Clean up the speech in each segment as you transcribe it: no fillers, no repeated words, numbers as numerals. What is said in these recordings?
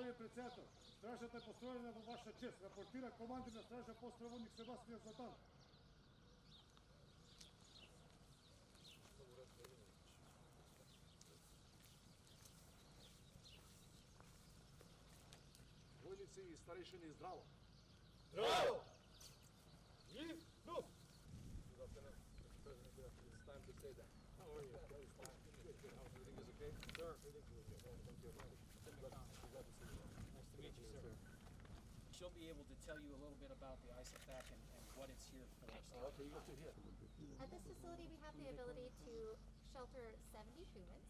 Господин председател, стражата е построена във ваша чест. Рапортира командир на стража подполковник Себастиан Златан. Войници и старейшини, здраво! Здраво! И ну! It's time to say that. How are you? Everything is okay? Sir, everything's okay. Thank you. Nice to meet you, sir. She'll be able to tell you a little bit about the ISAFAC and what it's here for. So. Okay, you got to hear. At this facility, we have the ability to shelter 70 humans.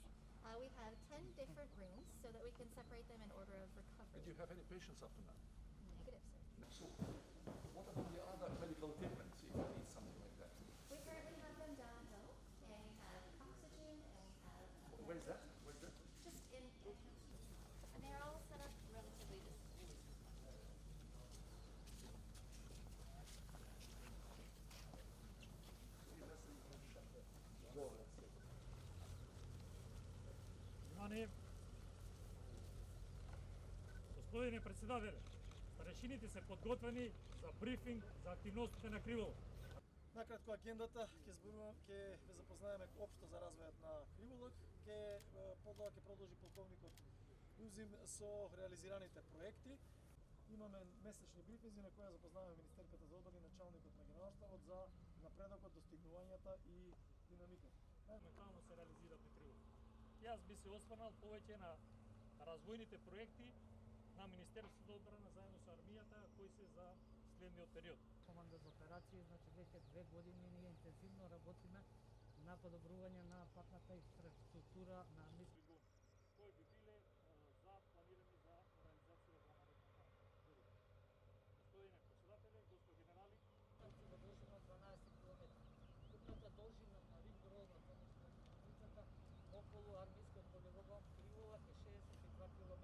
We have 10 different rooms so that we can separate them in order of recovery. Did you have any patients up to now? Negative, sir. So, what about the other medical equipment if you need something like that? We currently have them downhill, and we have oxygen, and we have Where's that? Where's that? just in, and they're all set up relatively just. Внимание! Господине председателе, старешините се подготвени за брифинг за активностите на Криволо. Накратко агендата ќе ве запознаеме општо за развојот на Криволок, ќе продолжи полковникот Јузим со реализираните проекти. Имаме месечни брифинзи на кои запознаваме министерката за одбрана и началникот на генералштабот за напредокот, достигнувањата и динамиката. Моментално се реализира при Криволо. Јас би се осврнал повеќе на развојните проекти на Министерството за одбрана заедно со армијата кои се за следниот период. Команда за операции, значи веќе 2 години ние интензивно работиме на подобрување на патната инфраструктура на армијските кои би биле за планирани за реализација за наредната година. Господине председателе, господи генерали, за должина 12 км. Купната должина на Риг Грозната, улицата околу армијскиот полигон Кривола е 62 км.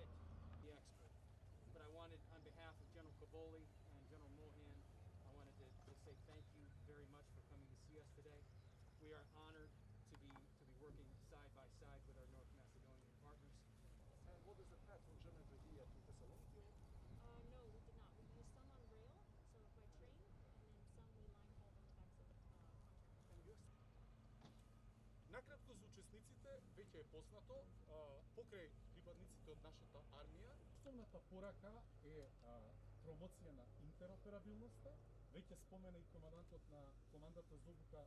The expert. But I wanted, on behalf of General Kaboli and General Mohan, I wanted to say thank you very much for coming to see us today. We are honored to be working side by side with our North Macedonian partners. And what is the path from Geneva here to Thessaloniki? No, we did not. We used some on rail, so by train, and then some we line hauled on the backs of contractors. Накратко за учесниците веќе е познато, покрај припадниците од нашата армија, основната порака е промоција на интероперабилноста. Веќе спомена и командантот на командата за обука